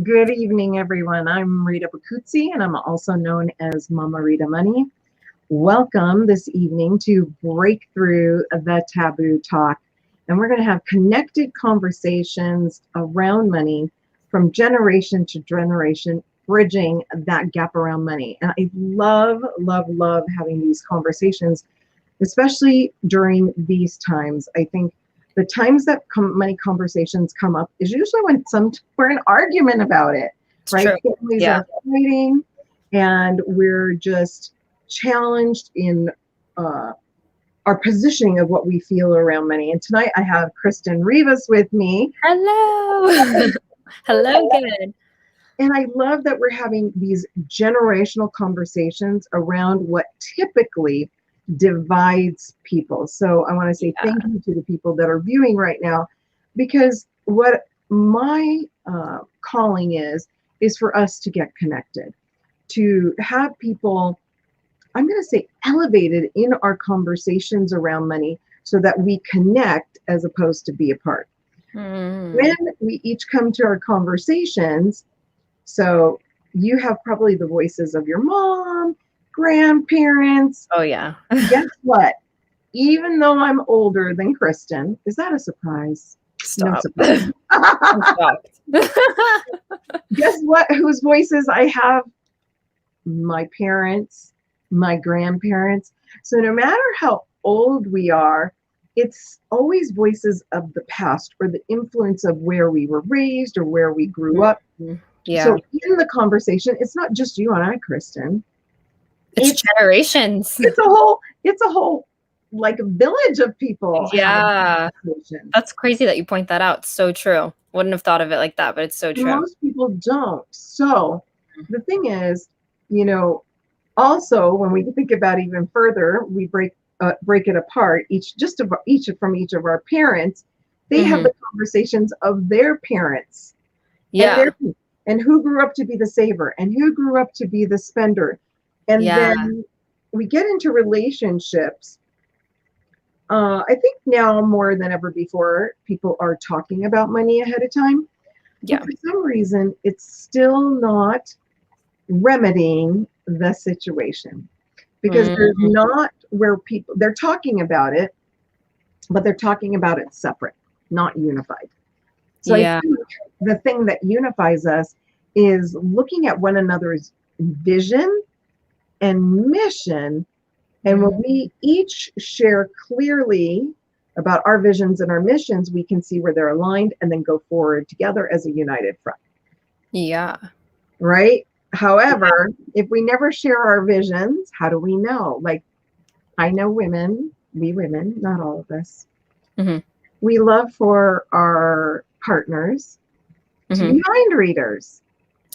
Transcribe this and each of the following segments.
Good evening, everyone. I'm Rita Boccuzzi, and I'm also known as Mama Rita Money. Welcome this evening to Breakthrough the Taboo Talk. And we're going to have connected conversations around money from generation to generation, bridging that gap around money. And I love having these conversations, especially during these times. I think the times that money conversations come up is usually when we're in argument about it, It's right? true. Families Yeah. are fighting, and we're just challenged in our positioning of what we feel around money. And tonight I have Kristin Rivas with me. Hello. Hello, good. And I love that we're having these generational conversations around what typically divides people. So I want to say thank you to the people that are viewing right now, because what my calling is for us to get connected, to have people, I'm going to say, elevated in our conversations around money so that we connect as opposed to be apart. When we each come to our conversations, so you have probably the voices of your mom, grandparents. Oh, yeah. Guess what? Even though I'm older than Kristin, is that a surprise? Stop. No surprise. I'm shocked. Guess what? Whose voices I have? My parents, my grandparents. So no matter how old we are, it's always voices of the past or the influence of where we were raised or where we grew up. Yeah. So in the conversation, it's not just you and I, Kristin. It's generations. It's a whole like a village of people. Yeah. That's crazy that you point that out. So true. Wouldn't have thought of it like that, but it's so true. Most people don't. So the thing is, also when we think about even further, we break it apart. Each from each of our parents, they have the conversations of their parents. Yeah. And who grew up to be the saver and who grew up to be the spender. And then we get into relationships. I think now more than ever before, people are talking about money ahead of time. Yeah. But for some reason, it's still not remedying the situation, because there's not where they're talking about it, but they're talking about it separate, not unified. So I think the thing that unifies us is looking at one another's vision and mission. And when we each share clearly about our visions and our missions, we can see where they're aligned and then go forward together as a united front. Yeah. Right? However, if we never share our visions, how do we know? Like, I know we women, not all of us, we love for our partners to be mind readers.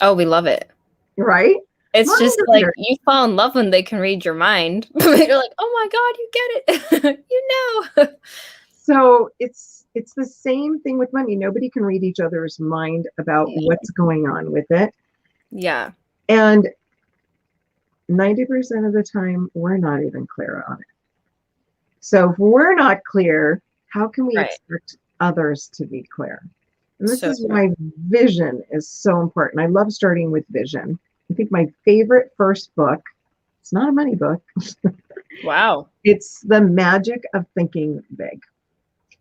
Oh, we love it. Right? It's mind just reader. Like you fall in love when they can read your mind. You're like, oh my God, you get it. You know. So it's the same thing with money. Nobody can read each other's mind about what's going on with it. Yeah. And 90% of the time, we're not even clear on it. So if we're not clear, how can we expect others to be clear? And this is why vision is so important. I love starting with vision. I think my favorite first book, it's not a money book. Wow. It's The Magic of Thinking Big.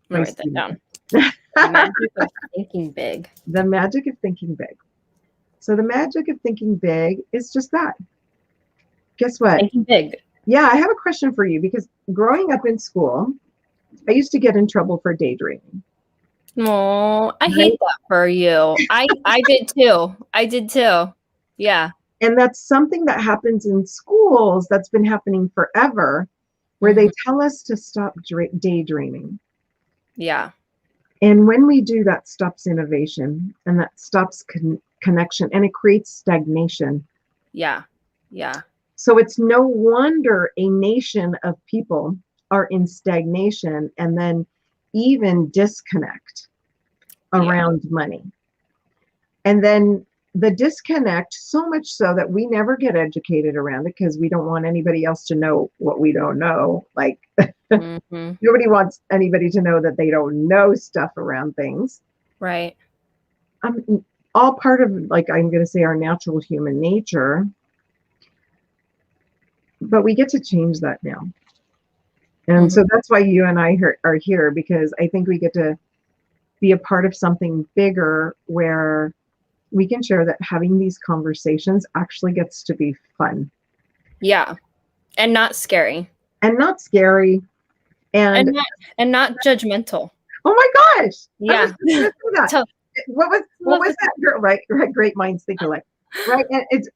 I'll write that down. The Magic of Thinking Big. The Magic of Thinking Big. So the magic of thinking big is just that. Guess what? Thinking big. Yeah, I have a question for you, because growing up in school, I used to get in trouble for daydreaming. Oh, I hate that for you. I did too. I did too. Yeah. And that's something that happens in schools that's been happening forever, where they tell us to stop daydreaming. Yeah. And when we do, that stops innovation, and that stops connection, and it creates stagnation. Yeah. Yeah. So it's no wonder a nation of people are in stagnation and then even disconnect around money. And then the disconnect, so much so that we never get educated around it, because we don't want anybody else to know what we don't know. Like nobody wants anybody to know that they don't know stuff around things. Right. all part of, like, I'm going to say, our natural human nature. But we get to change that now. And so that's why you and I are here, because I think we get to be a part of something bigger where we can share that having these conversations actually gets to be fun. Yeah. And not scary. And not scary. And not judgmental. Oh my gosh. Yeah. What was that girl? Right. Great minds think alike. Right. And it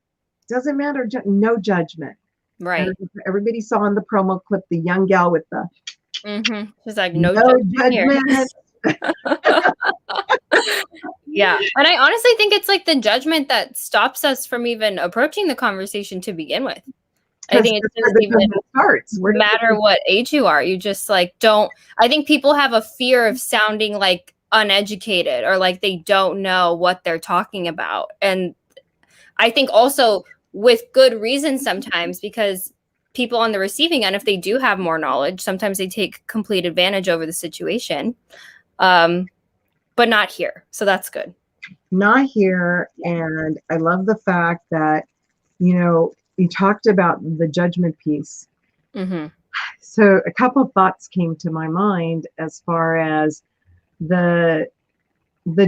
doesn't matter. No judgment. Right. Everybody saw in the promo clip the young gal with the she's like, no judgment. Yeah. And I honestly think it's like the judgment that stops us from even approaching the conversation to begin with. I think it doesn't even matter what age you are. You just like don't. I think people have a fear of sounding like uneducated or like they don't know what they're talking about. And I think also with good reason sometimes, because people on the receiving end, if they do have more knowledge, sometimes they take complete advantage over the situation. But not here. So that's good. Not here. And I love the fact that, you talked about the judgment piece. So a couple of thoughts came to my mind as far as the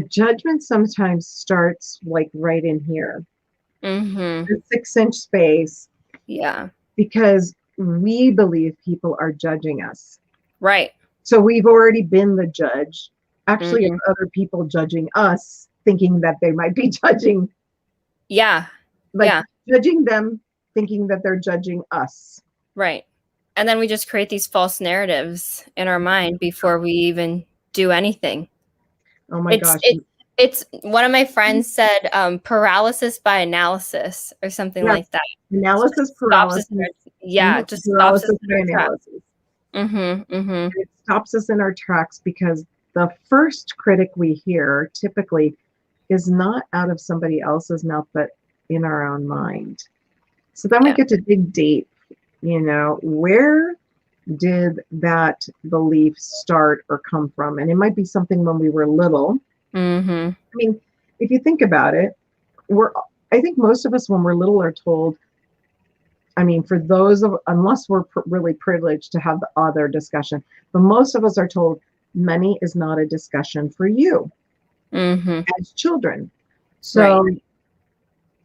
judgment sometimes starts like right in here. The 6-inch space. Yeah. Because we believe people are judging us. Right. So we've already been the judge. Actually, it's other people judging us, thinking that they might be judging. Yeah. Judging them, thinking that they're judging us. Right. And then we just create these false narratives in our mind before we even do anything. Oh my gosh. It's one of my friends said paralysis by analysis or something like that. Analysis paralysis. Just stops us in our tracks. It stops us in our tracks because the first critic we hear typically is not out of somebody else's mouth, but in our own mind. So then we get to dig deep, where did that belief start or come from? And it might be something when we were little. I mean, if you think about it, I think most of us when we're little are told, I mean, for those of, unless we're really privileged to have the other discussion, but most of us are told money is not a discussion for you as children. So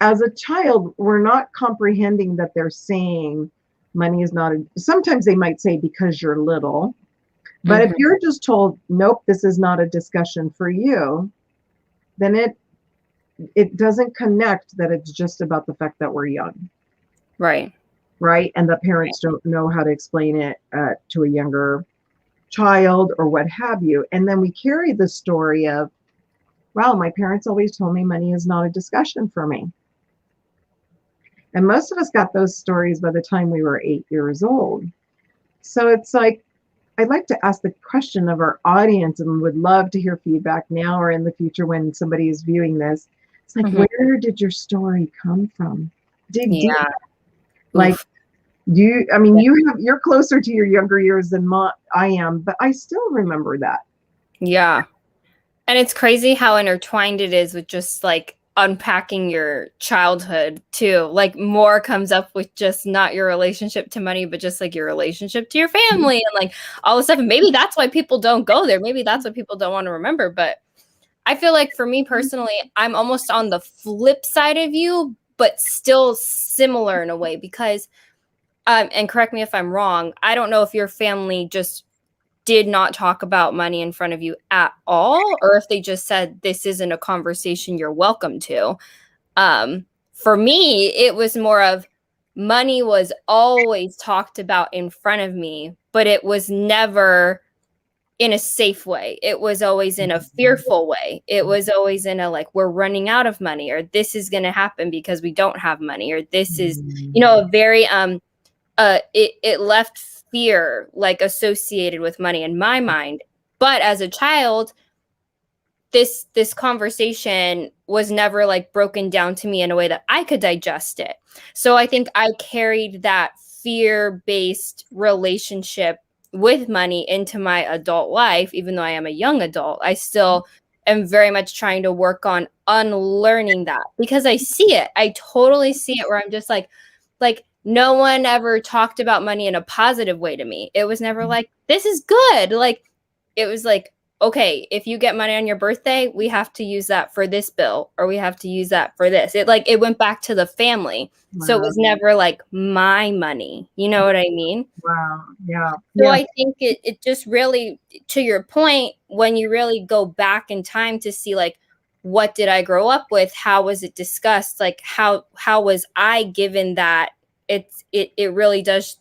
as a child, we're not comprehending that they're saying money is not sometimes they might say because you're little, but if you're just told, nope, this is not a discussion for you, then it doesn't connect that it's just about the fact that we're young. Right. And the parents don't know how to explain it to a younger child or what have you. And then we carry the story of, wow, my parents always told me money is not a discussion for me. And most of us got those stories by the time we were 8 years old. So it's like, I'd like to ask the question of our audience and would love to hear feedback now or in the future when somebody is viewing this. It's like, where did your story come from? Dig deep. Like, you're closer to your younger years than I am, but I still remember that. Yeah. And it's crazy how intertwined it is with just like unpacking your childhood too. Like more comes up with just not your relationship to money, but just like your relationship to your family and like all the stuff. And maybe that's why people don't go there. Maybe that's what people don't want to remember. But I feel like for me personally, I'm almost on the flip side of you, but still similar in a way because, and correct me if I'm wrong, I don't know if your family just did not talk about money in front of you at all, or if they just said, this isn't a conversation you're welcome to. For me, it was more of money was always talked about in front of me, but it was never in a safe way. It was always in a fearful way. It was always in a, like, we're running out of money, or this is going to happen because we don't have money, or this is, a very, it left fear like associated with money in my mind. But as a child, this conversation was never like broken down to me in a way that I could digest it. So I think I carried that fear-based relationship with money into my adult life. Even though I am a young adult, I still am very much trying to work on unlearning that, because I see it. I totally see it where I'm just like no one ever talked about money in a positive way to me. It was never like, this is good. Like, it was like, okay, if you get money on your birthday, we have to use that for this bill, or we have to use that for this. It went back to the family. Wow. So it was never like my money. You know what I mean? Wow. Yeah. So Yeah. I think it just really, to your point, when you really go back in time to see like, what did I grow up with? How was it discussed? Like how was I given that? It really does.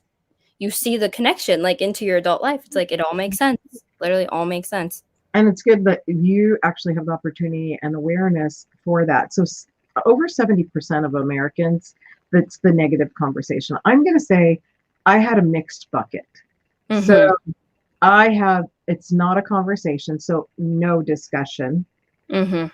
You see the connection like into your adult life. It's like, it all makes sense. Literally all makes sense. And it's good that you actually have the opportunity and awareness for that. So over 70% of Americans, that's the negative conversation. I'm going to say I had a mixed bucket. Mm-hmm. So it's not a conversation. So no discussion. Mm-hmm.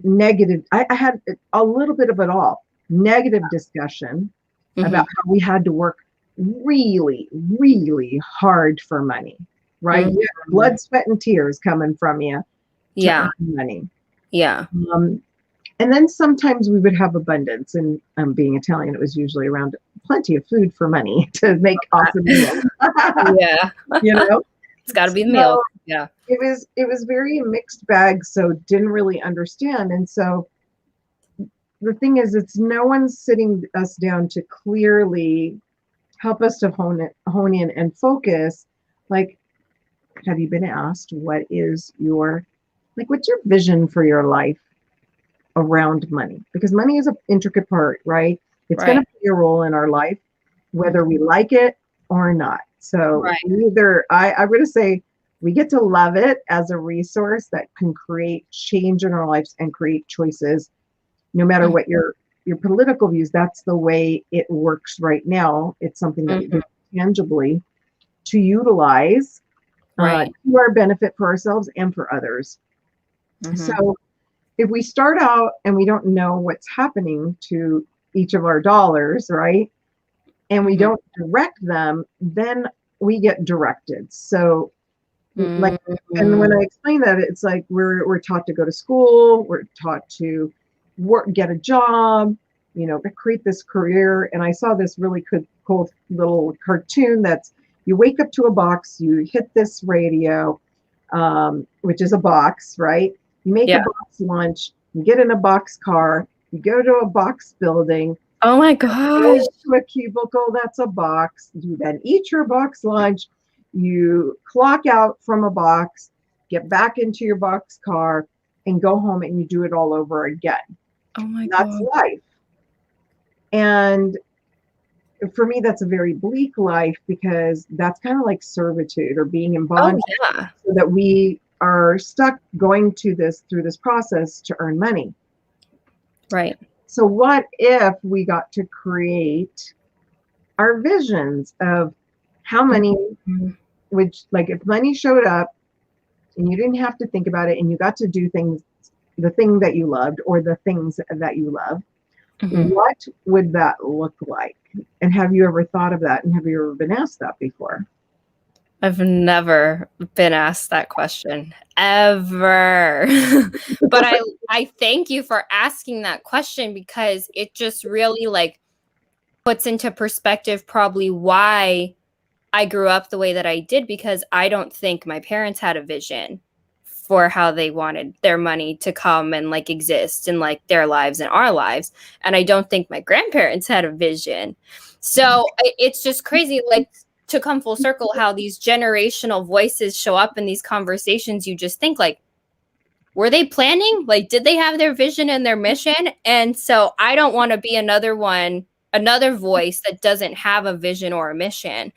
Negative. I had a little bit of it all. Negative discussion about how we had to work really, really hard for money. Right? You have blood, sweat, and tears coming from you to earn money. Yeah. And then sometimes we would have abundance. And being Italian, it was usually around plenty of food for money to make awesome meals. Yeah. You know? It's got to be the meal. Yeah. It was very mixed bag, so didn't really understand. And so the thing is, it's no one's sitting us down to clearly help us to hone in and focus. Like, have you been asked what's your vision for your life around money? Because money is an intricate part, right? It's going to play a role in our life, whether we like it or not. So either I'm going to say we get to love it as a resource that can create change in our lives and create choices, no matter what your political views. That's the way it works right now. It's something that we do tangibly to utilize to our benefit for ourselves and for others. So if we start out and we don't know what's happening to each of our dollars, right, and we don't direct them, then we get directed. So like, and when I explain that, it's like we're taught to go to school, we're taught to work, get a job, create this career. And I saw this really cool little cartoon that's, you wake up to a box, you hit this radio, which is a box, right? You make a box lunch, you get in a box car, you go to a box building. Oh my gosh. To a cubicle, that's a box. You then eat your box lunch, you clock out from a box, get back into your box car, and go home, and you do it all over again. Oh my God. That's life. And for me, that's a very bleak life, because that's kind of like servitude or being in bondage, so that we are stuck going through this process to earn money. Right. So what if we got to create our visions of how money if money showed up and you didn't have to think about it and you got to do the thing that you loved or the things that you love, what would that look like? And have you ever thought of that? And have you ever been asked that before? I've never been asked that question ever. But I thank you for asking that question, because it just really puts into perspective probably why I grew up the way that I did, because I don't think my parents had a vision for how they wanted their money to come and exist in their lives and our lives. And I don't think my grandparents had a vision. So it's just crazy, to come full circle, how these generational voices show up in these conversations. You just think were they planning? Did they have their vision and their mission? And so I don't want to be another voice that doesn't have a vision or a mission.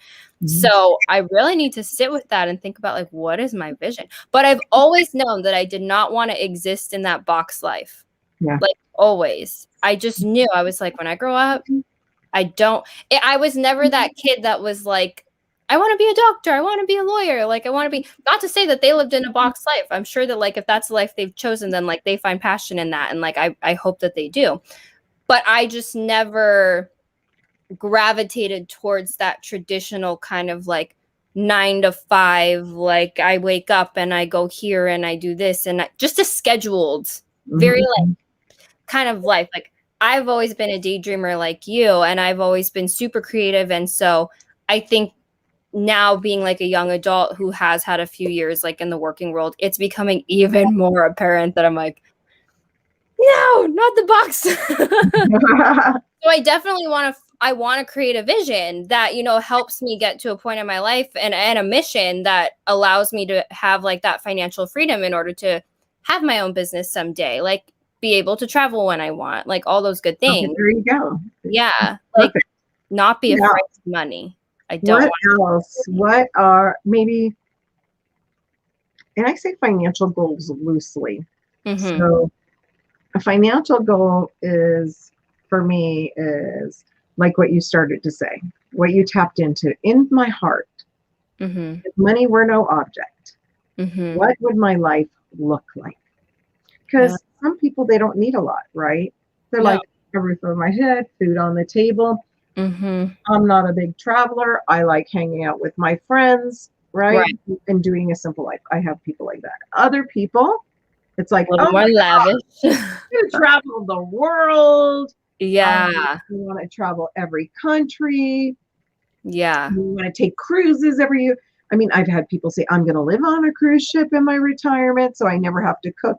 So I really need to sit with that and think about what is my vision? But I've always known that I did not want to exist in that box life. Yeah. Always. I just knew. I was when I grow up, I was never that kid that was I want to be a doctor. I want to be a lawyer. I want to be, not to say that they lived in a box life. I'm sure that if that's the life they've chosen, then they find passion in that. And I hope that they do. But I just never gravitated towards that traditional kind of 9 to 5, like I wake up and I go here and I do this, and just a scheduled, very like kind of life. Like I've always been a daydreamer like you, and I've always been super creative. And so I think now being like a young adult who has had a few years like in the working world, it's becoming even more apparent that I'm like, no, not the box. So I definitely want to create a vision that, you know, helps me get to a point in my life and a mission that allows me to have like that financial freedom in order to have my own business someday, like be able to travel when I want, like all those good things. Okay, there you go. Yeah. Like not be afraid of money. I don't. What else? What are maybe, and I say financial goals loosely. Mm-hmm. So a financial goal is, for me, is like what you started to say, what you tapped into in my heart. Mm-hmm. If money were no object, Mm-hmm. what would my life look like? Because some people, they don't need a lot, right? They're like, a roof over my head, food on the table. Mm-hmm. I'm not a big traveler. I like hanging out with my friends, right? And doing a simple life. I have people like that. Other people, it's like, A little more lavish. You travel the world. Yeah. You want to travel every country. Yeah. You want to take cruises every year. I mean, I've had people say, I'm going to live on a cruise ship in my retirement, so I never have to cook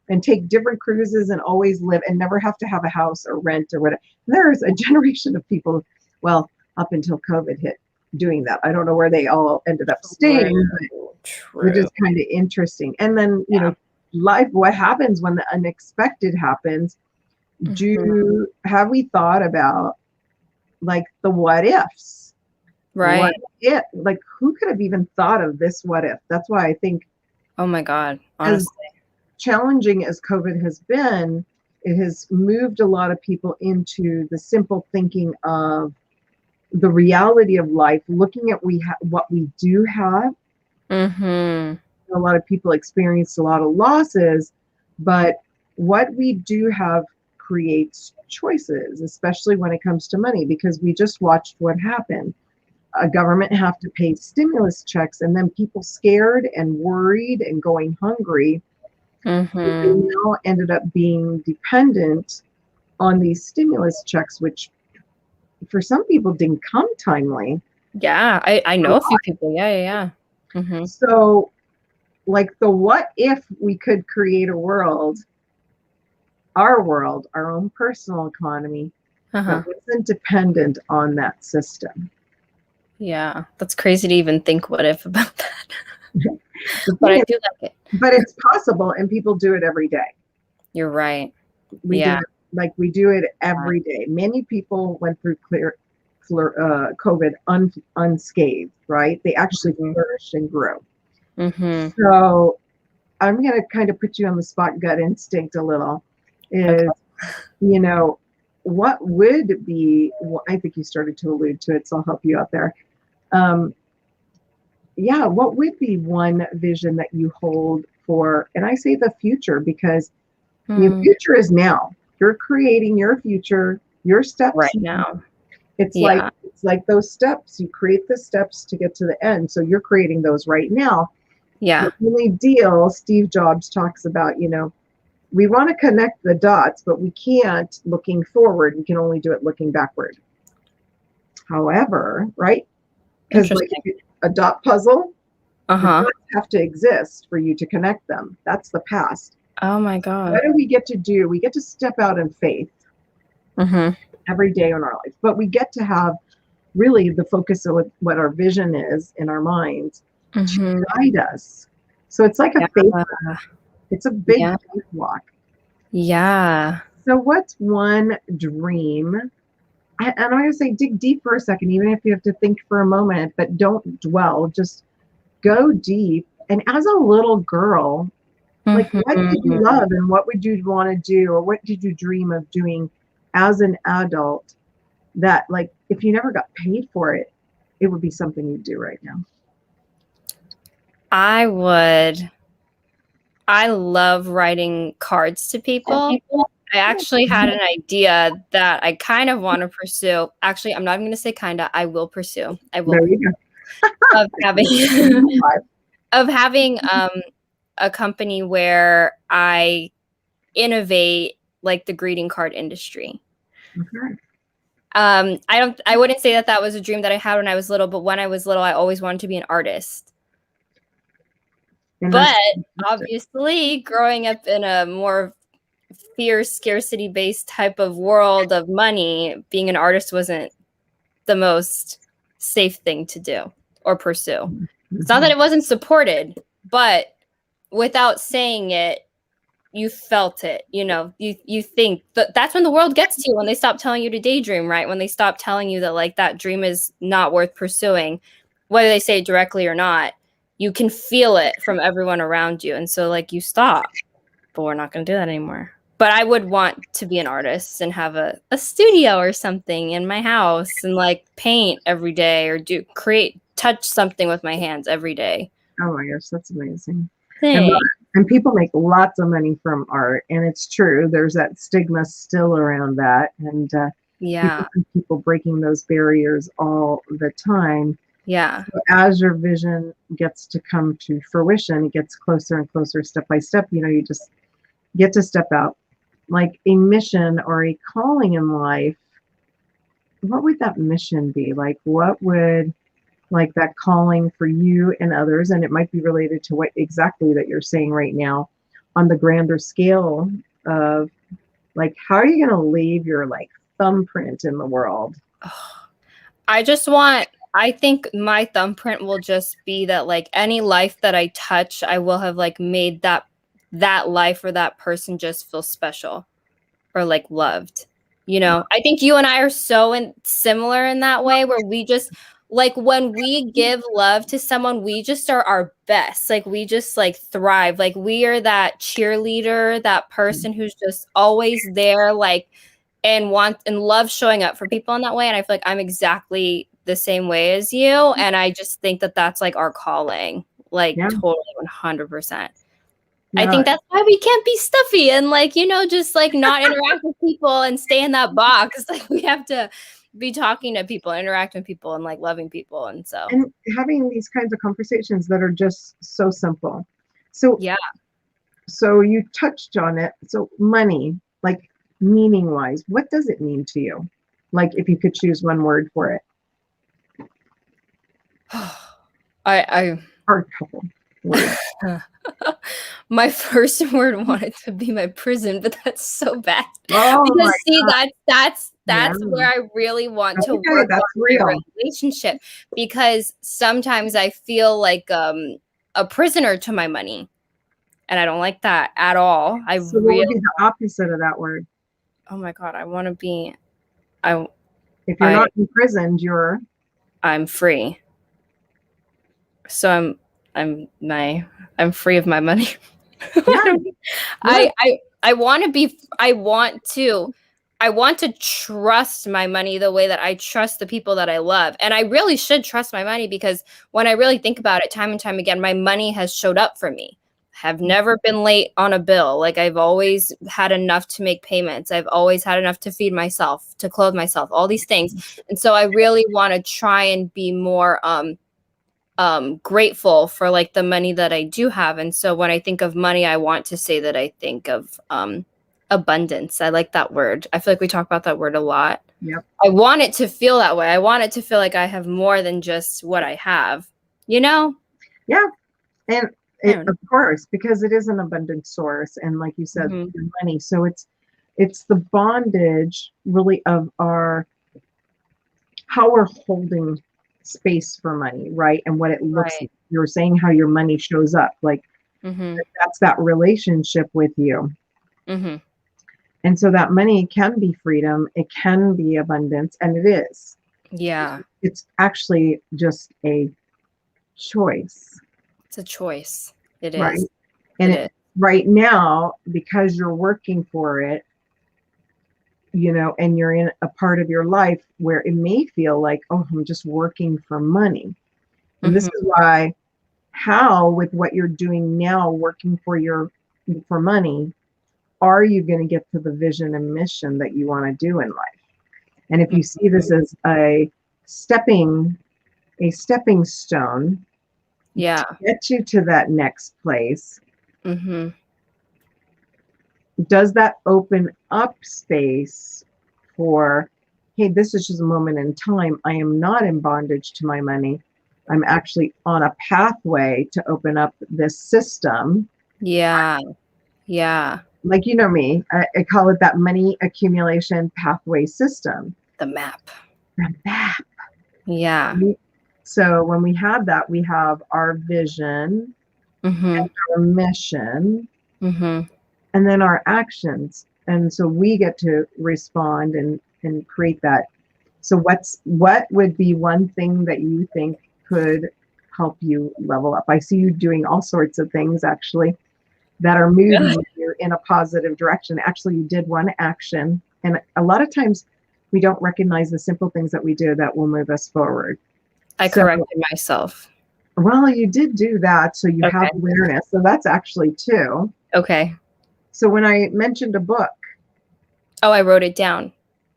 and take different cruises and always live and never have to have a house or rent or whatever. There's a generation of people, well, up until COVID hit, doing that. I don't know where they all ended up staying, but which is kind of interesting. And then, you know, life, what happens when the unexpected happens? Have we thought about like the what ifs? Right. What if? Like, who could have even thought of this what if? That's why I think, oh my God, honestly, as challenging as COVID has been, it has moved a lot of people into the simple thinking of the reality of life, looking at what we do have. A lot of people experienced a lot of losses, but what we do have creates choices, especially when it comes to money, because we just watched what happened. A government have to pay stimulus checks, and then people scared and worried and going hungry. They now ended up being dependent on these stimulus checks, which for some people didn't come timely. Yeah, I know a few people. Yeah. So, like, the what if we could create a world, our own personal economy, that wasn't dependent on that system. Yeah, that's crazy to even think what if about that. But I do like it. But it's possible, and people do it every day. You're right. We do it every day. Many people went through COVID unscathed, right? They actually flourished and grew. So I'm going to kind of put you on the spot, gut instinct a little, is, you know, what would be, well, I think you started to allude to it, so I'll help you out there. What would be one vision that you hold for, and I say the future because the future is now. You're creating your future, your steps right now. It's like those steps. You create the steps to get to the end. So you're creating those right now. Yeah. The only deal, Steve Jobs talks about, you know, we want to connect the dots, but we can't looking forward. We can only do it looking backward. However, right? Because like a dot puzzle, the dots have to exist for you to connect them. That's the past. Oh my God. What do we get to do? We get to step out in faith every day in our life, but we get to have really the focus of what our vision is in our minds to guide us. So it's like a faith walk. It's a big faith walk. Yeah. So what's one dream? And I'm going to say dig deep for a second, even if you have to think for a moment, but don't dwell, just go deep. And as a little girl, like, what did you love and what would you want to do, or what did you dream of doing as an adult that, like, if you never got paid for it, it would be something you'd do right now? I love writing cards to people. I actually had an idea that I kind of want to pursue. Actually, I'm not even going to say kind of. I will pursue. There you go. of having of having a company where I innovate like the greeting card industry. Okay. I wouldn't say that was a dream that I had when I was little, but when I was little, I always wanted to be an artist. But obviously, growing up in a more fear scarcity based type of world of money, being an artist wasn't the most safe thing to do or pursue. It's not that it wasn't supported, but without saying it, you felt it. You think that's when the world gets to you, when they stop telling you to daydream, right? When they stop telling you that like that dream is not worth pursuing, whether they say it directly or not, you can feel it from everyone around you. And so like you stop, but we're not going to do that anymore. But I would want to be an artist and have a studio or something in my house and like paint every day or touch something with my hands every day. Oh my gosh, that's amazing. And people make lots of money from art, and it's true. There's that stigma still around that, and people breaking those barriers all the time. Yeah. So as your vision gets to come to fruition, it gets closer and closer, step by step. You just get to step out, like a mission or a calling in life. What would that mission be? Like, what would like that calling for you and others, and it might be related to what exactly that you're saying right now on the grander scale of like, how are you going to leave your like thumbprint in the world? I think my thumbprint will just be that like any life that I touch, I will have like made that life or that person just feel special or like loved. I think you and I are so similar in that way, where we just like when we give love to someone, we just are our best. Like we just like thrive. Like we are that cheerleader, that person who's just always there, like and love showing up for people in that way. And I feel like I'm exactly the same way as you. And I just think that that's like our calling, like totally 100%. I think that's why we can't be stuffy and like, just like not interact with people and stay in that box. Like we have to be talking to people, interacting with people and like loving people. And having these kinds of conversations that are just so simple. So, yeah. So you touched on it. So money, like meaning wise, what does it mean to you? Like if you could choose one word for it. Or a couple words. My first word wanted to be my prison, but that's so bad. Oh, because see, that's where I really want to work on my relationship, because sometimes I feel like a prisoner to my money, and I don't like that at all. What would be the opposite of that word? Oh my God, I want to be. If you're not imprisoned, I'm free. So I'm free of my money. I want to trust my money the way that I trust the people that I love. And I really should trust my money, because when I really think about it, time and time again, my money has showed up for me. Have never been late on a bill. Like I've always had enough to make payments. I've always had enough to feed myself, to clothe myself, all these things. And so I really want to try and be more grateful for like the money that I do have. And so when I think of money, I want to say that I think of abundance. I like that word. I feel like we talk about that word a lot. Yep. I want it to feel that way. I want it to feel like I have more than just what I have, Yeah. And of course, because it is an abundant source. And like you said, money. So it's the bondage really of how we're holding space for money, right? And what it looks like. You're saying how your money shows up, like that's that relationship with you. And so that money can be freedom, it can be abundance, and it is. Yeah. It's actually just a choice. It's a choice. It is. Right. And right now, because you're working for it, and you're in a part of your life where it may feel like, oh, I'm just working for money. And this is why, how with what you're doing now, working for money, are you going to get to the vision and mission that you want to do in life? And if you see this as a stepping a stepping stone Yeah. to get you to that next place, Mm-hmm. does that open up space for, hey, this is just a moment in time. I am not in bondage to my money. I'm actually on a pathway to open up this system. Yeah. Yeah. Like, you know me, I call it that money accumulation pathway system. The map. The map. Yeah. So when we have that, we have our vision, Mm-hmm. our mission, Mm-hmm. and then our actions. And so we get to respond and create that. So what would be one thing that you think could help you level up? I see you doing all sorts of things actually that are moving you in a positive direction. Actually, you did one action. And a lot of times we don't recognize the simple things that we do that will move us forward. I corrected myself. Well, you did do that. So you Okay. have awareness. So that's actually two. Okay. So when I mentioned a book, Oh, I wrote it down.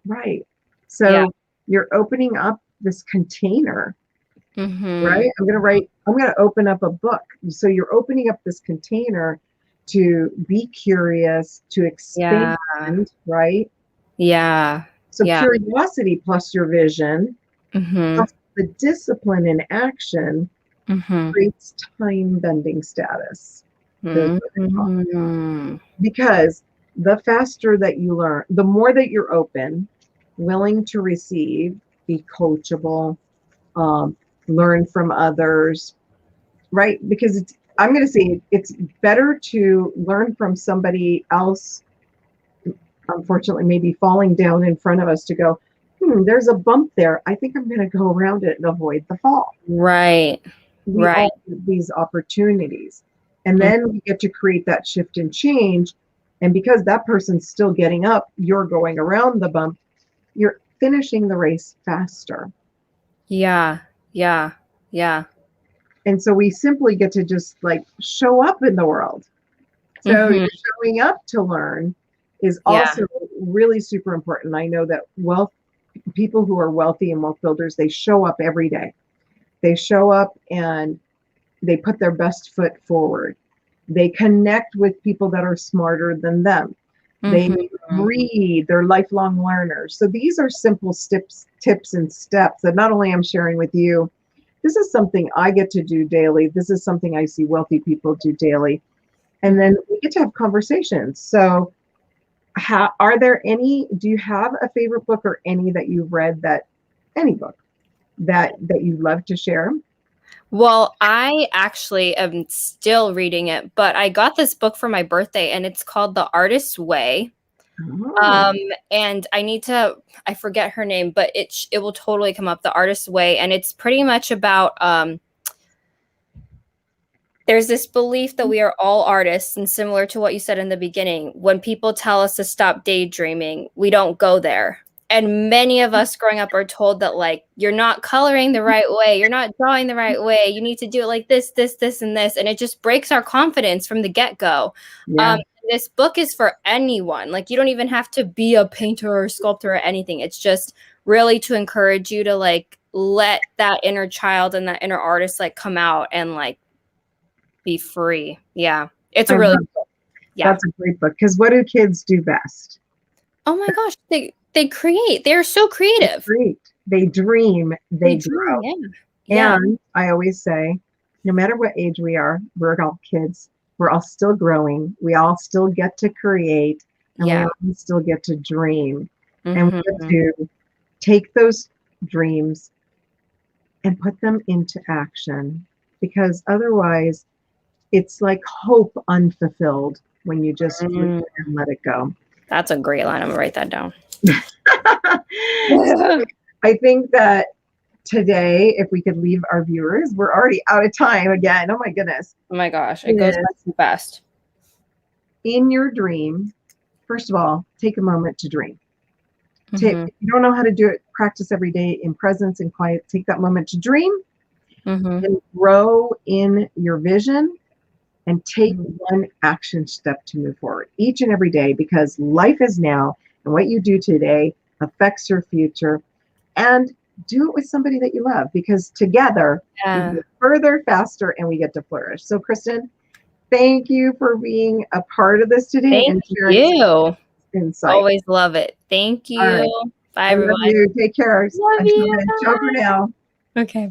right. So Yeah. you're opening up this container, Mm-hmm. right? I'm going to open up a book. So you're opening up this container to be curious, to expand, right? Yeah. So Yeah. curiosity plus your vision, Mm-hmm. plus the discipline and action Mm-hmm. creates time bending status. Mm-hmm. Because the faster that you learn, the more that you're open, willing to receive, be coachable, learn from others, right? Because I'm going to say it's better to learn from somebody else, unfortunately, maybe falling down in front of us to go, there's a bump there. I think I'm going to go around it and avoid the fall. Right. We all have these opportunities. And then we get to create that shift and change. And because that person's still getting up, you're going around the bump, you're finishing the race faster. Yeah. Yeah. Yeah. And so we simply get to just like show up in the world. So you're showing up to learn is also really super important. I know that people who are wealthy and wealth builders, they show up every day. They show up and they put their best foot forward. They connect with people that are smarter than them. They read, they're lifelong learners. So these are simple tips and steps that not only I'm sharing with you, this is something I get to do daily. This is something I see wealthy people do daily. And then we get to have conversations. So do you have a favorite book or any that you've read any book that you love to share? Well, I actually am still reading it, but I got this book for my birthday and it's called The Artist's Way. Oh. And I forget her name, but it will totally come up, The Artist's Way. And it's pretty much about, there's this belief that we are all artists, and similar to what you said in the beginning, when people tell us to stop daydreaming, we don't go there. And many of us growing up are told that, like, you're not coloring the right way, you're not drawing the right way, you need to do it like this, this, this, and this. And it just breaks our confidence from the get-go. Yeah. This book is for anyone. Like, you don't even have to be a painter or sculptor or anything. It's just really to encourage you to, like, let that inner child and that inner artist, like, come out and, like, be free. Yeah. It's a really cool. Yeah. That's a great book. Because what do kids do best? Oh my gosh. They create. They're so creative. They dream. They grow. Yeah. And I always say, no matter what age we are, we're all kids. We're all still growing. We all still get to create. And we all still get to dream. And we get to take those dreams and put them into action. Because otherwise, it's like hope unfulfilled when you just and let it go. That's a great line. I'm going to write that down. I think that today, if we could leave our viewers, we're already out of time again. Oh my goodness. Oh my gosh. It goes by too fast. In your dream, first of all, take a moment to dream. If you don't know how to do it, practice every day in presence and quiet. Take that moment to dream and grow in your vision. And take one action step to move forward each and every day, because life is now, and what you do today affects your future. And do it with somebody that you love, because together we go further, faster, and we get to flourish. So Kristin, thank you for being a part of this today and sharing you. Insight. Always love it. Thank you. Right. Bye, everyone. Love you. Take care. Love you. Ciao for now. Okay.